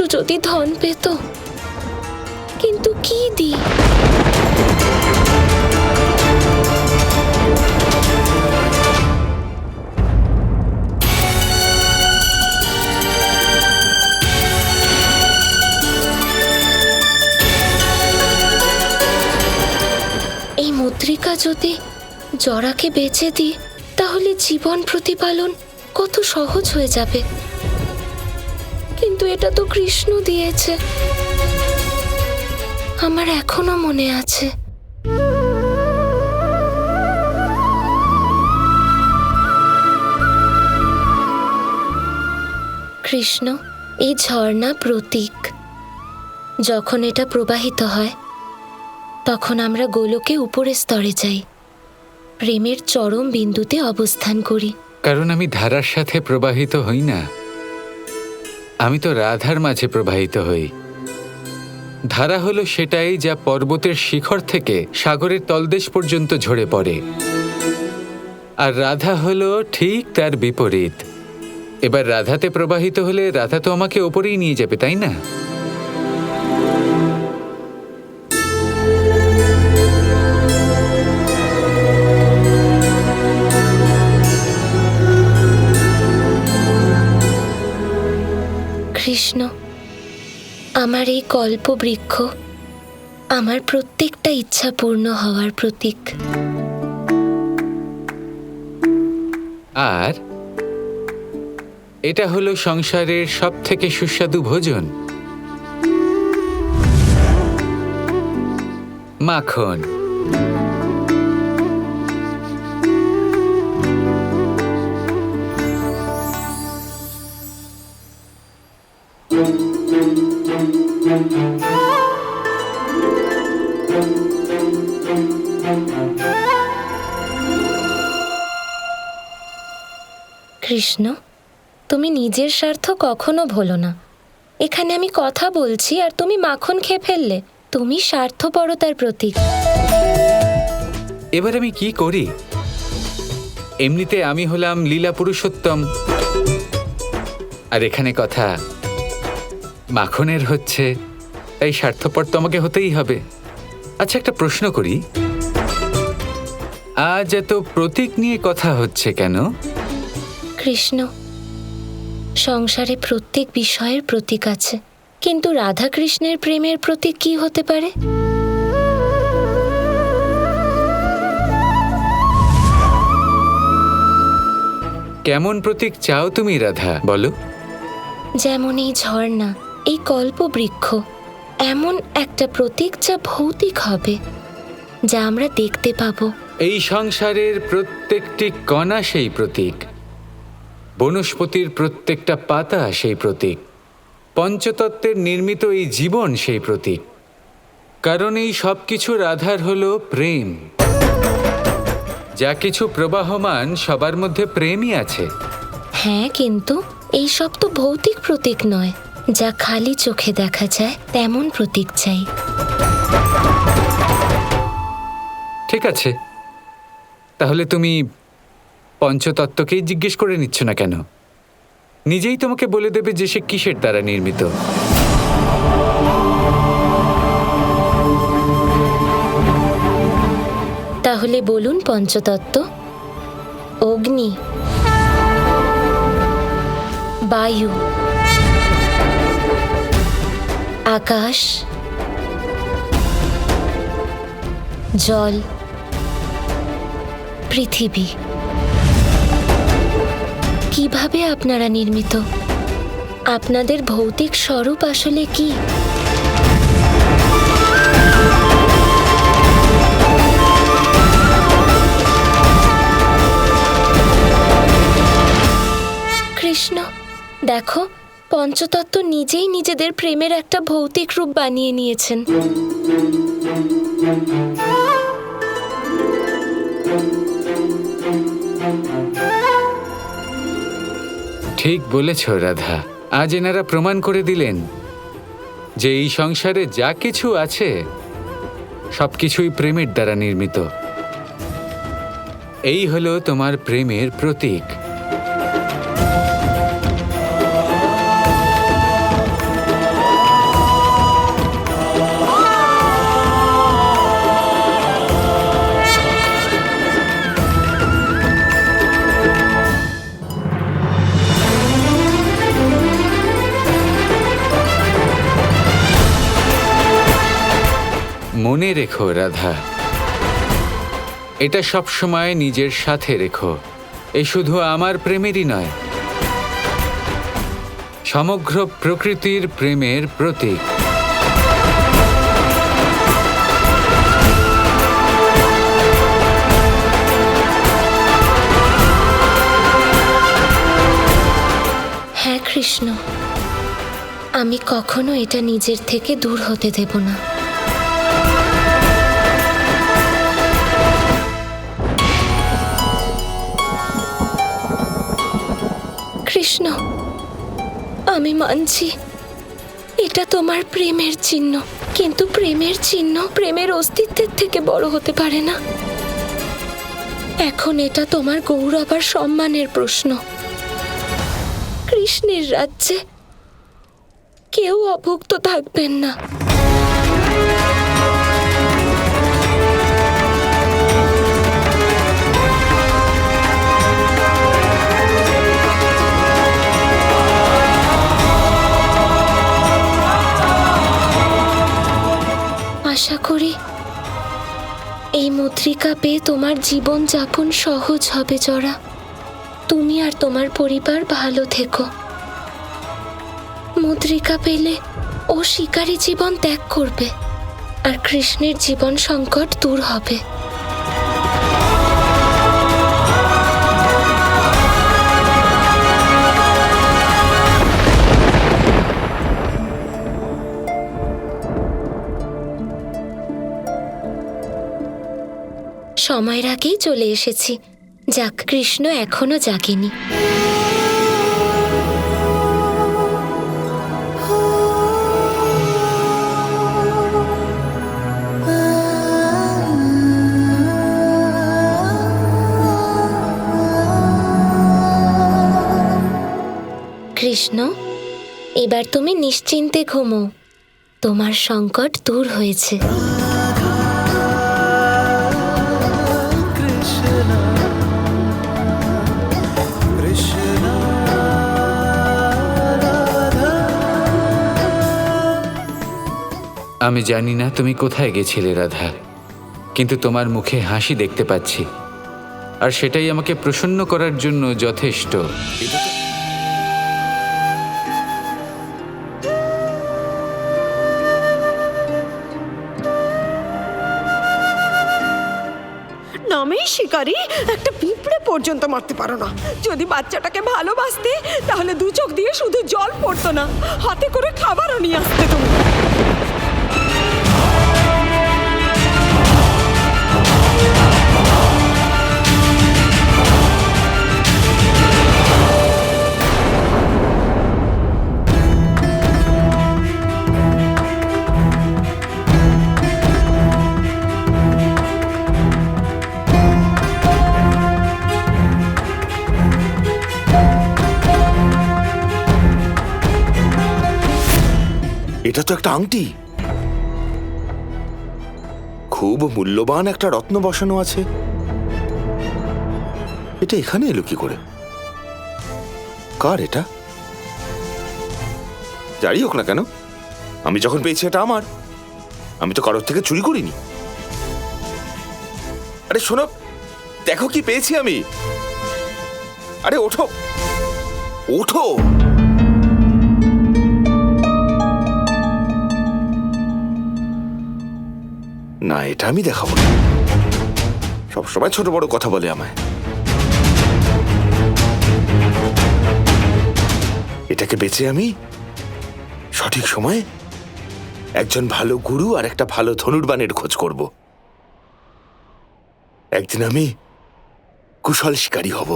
একটু যদি ধন পেত, কিন্তু কি দিই? এই মুদ্রিকা যদি জরাকে বেচে দিই, তাহলে জীবন প্রতিপালন কত সহজ হয়ে যাবে। কিন্তু এটা তো কৃষ্ণ দিয়েছে, আমার এখনো মনে আছে। কৃষ্ণ, এই ঝর্ণা প্রতীক। যখন এটা প্রবাহিত হয়, তখন আমরা গোলকে উপরের স্তরে যাই, প্রেমের চরম বিন্দুতে অবস্থান করি। কারণ আমি ধারার সাথে প্রবাহিত হই না, আমি তো রাধার মাঝে প্রবাহিত হই। ধারা হলো সেটাই যা পর্বতের শিখর থেকে সাগরের তলদেশ পর্যন্ত ঝরে পড়ে, আর রাধা হলো ঠিক তার বিপরীত। এবার রাধাতে প্রবাহিত হলে রাধা তো আমাকে ওপরেই নিয়ে যাবে, তাই না? কৃষ্ণ, আমার এই কল্পবৃক্ষ আমার প্রত্যেকটা ইচ্ছা পূর্ণ হওয়ার প্রতীক। আর এটা হলো সংসারের সব থেকে সুস্বাদু ভোজন, মাখন। কৃষ্ণ, তুমি নিজের স্বার্থ কখনো ভোলো না। এখানে আমি কথা বলছি আর তুমি মাখন খেয়ে ফেললে। তুমি স্বার্থপরতার প্রতীক। এবার আমি কি করি? এমনিতে আমি হলাম লীলা পুরুষোত্তম, আর এখানে কথা মাখনের হচ্ছে, তাই স্বার্থপর তো আমাকে হতেই হবে। আচ্ছা, একটা প্রশ্ন করি, আজ এত প্রতীক নিয়ে কথা হচ্ছে কেন? কৃষ্ণ, সংসারে প্রত্যেক বিষয়ের প্রতীক আছে, কিন্তু রাধা কৃষ্ণের প্রেমের প্রতীক কি হতে পারে? কেমন প্রতীক চাও তুমি রাধা, বলো? যেমন এই ঝর্ণা, এই কল্পবৃক্ষ, এমন একটা প্রতীক যা ভৌতিক হবে, যা আমরা দেখতে পাবো। এই সংসারের প্রত্যেকটি কণা সেই প্রতীক, বনস্পতির প্রত্যেকটা পাতা সেই প্রতীক, পঞ্চতত্ত্বের নির্মিত এই জীবন সেই প্রতীক। কারণ এই সব কিছু রাধার হলো প্রেম। যা কিছু প্রবাহমান সবার মধ্যে প্রেমই আছে। হ্যাঁ, কিন্তু এই সব তো ভৌতিক প্রতীক নয়, যা খালি চোখে দেখা যায় তেমন প্রতীক চাই। ঠিক আছে, তাহলে তুমি পঞ্চতত্ত্বকেই জিজ্ঞেস করে নিচ্ছ না কেন? নিজেই তোমাকে বলে দেবে যে সে কিসের দ্বারা নির্মিত। তাহলে বলুন পঞ্চতত্ত্ব। অগ্নি, বায়ু, আকাশ, জল, পৃথিবী। কিভাবে আপনারা নির্মিত? আপনাদের ভৌতিক স্বরূপ আসলে কি? কৃষ্ণ, দেখো, পঞ্চতত্ত্ব নিজেই নিজেদের প্রেমের একটা ভৌতিক রূপ বানিয়ে নিয়েছেন। ঠিক বলেছ রাধা। আজ এনারা প্রমাণ করে দিলেন যে এই সংসারে যা কিছু আছে সবকিছুই প্রেমের দ্বারা নির্মিত। এই হলো তোমার প্রেমের প্রতীক। মনে রেখো রাধা, এটা সব সময় নিজের সাথে রেখো। এ শুধু আমার প্রেমেরই নয়, সমগ্র প্রকৃতির প্রেমের প্রতীক। হ্যাঁ কৃষ্ণ, আমি কখনো এটা নিজের থেকে দূর হতে দেব না। কৃষ্ণ, আমি মানছি এটা তোমার প্রেমের চিহ্ন, কিন্তু প্রেমের চিহ্ন প্রেমের অস্তিত্বের থেকে বড় হতে পারে না। এখন এটা তোমার গৌরব আর সম্মানের প্রশ্ন। কৃষ্ণের রাজ্যে কেউ অভুক্ত থাকবেন না। আশা করি এই মুদ্রিকা পেয়ে তোমার জীবন যাপন সহজ হবে জরা। তুমি আর তোমার পরিবার ভালো থেকো। মুদ্রিকা পেলে ও শিকারী জীবন ত্যাগ করবে আর কৃষ্ণের জীবন সংকট দূর হবে। সময়ের আগেই চলে এসেছি। যাক, কৃষ্ণ এখনো জাগেনি। কৃষ্ণ, এবার তুমি নিশ্চিন্তে ঘুমো। তোমার সংকট দূর হয়েছে। আমি জানি না তুমি কোথায় গেছিলে রাধা, কিন্তু তোমার মুখে হাসি দেখতে পাচ্ছি, আর সেটাই আমাকে প্রসন্ন করার জন্য যথেষ্ট। নামেই শিকারী, একটা পিঁপড়ে পর্যন্ত মারতে পারো না। যদি বাচ্চাটাকে ভালোবাসতে তাহলে দু চোখ দিয়ে শুধু জল পড়তো না, হাতে করে খাবারও নিয়ে আসতে তুমি। এটা তো একটা আংটি, খুব মূল্যবান একটা রত্ন বসানো আছে। এটা এখানে এলো কি করে? কার এটা? যাই হোক না কেন, আমি যখন পেয়েছি এটা আমার। আমি তো কারোর থেকে চুরি করিনি। আরে শোনো, দেখো কি পেয়েছি আমি। আরে ওঠো ওঠো। না, এটা আমি দেখাবো না। সবসময় ছোট বড় কথা বলে আমায়। এটাকে বেচে আমি সঠিক সময়ে একজন ভালো গুরু আর একটা ভালো ধনুর্বাণের খোঁজ করব। একদিন আমি কুশল শিকারী হব।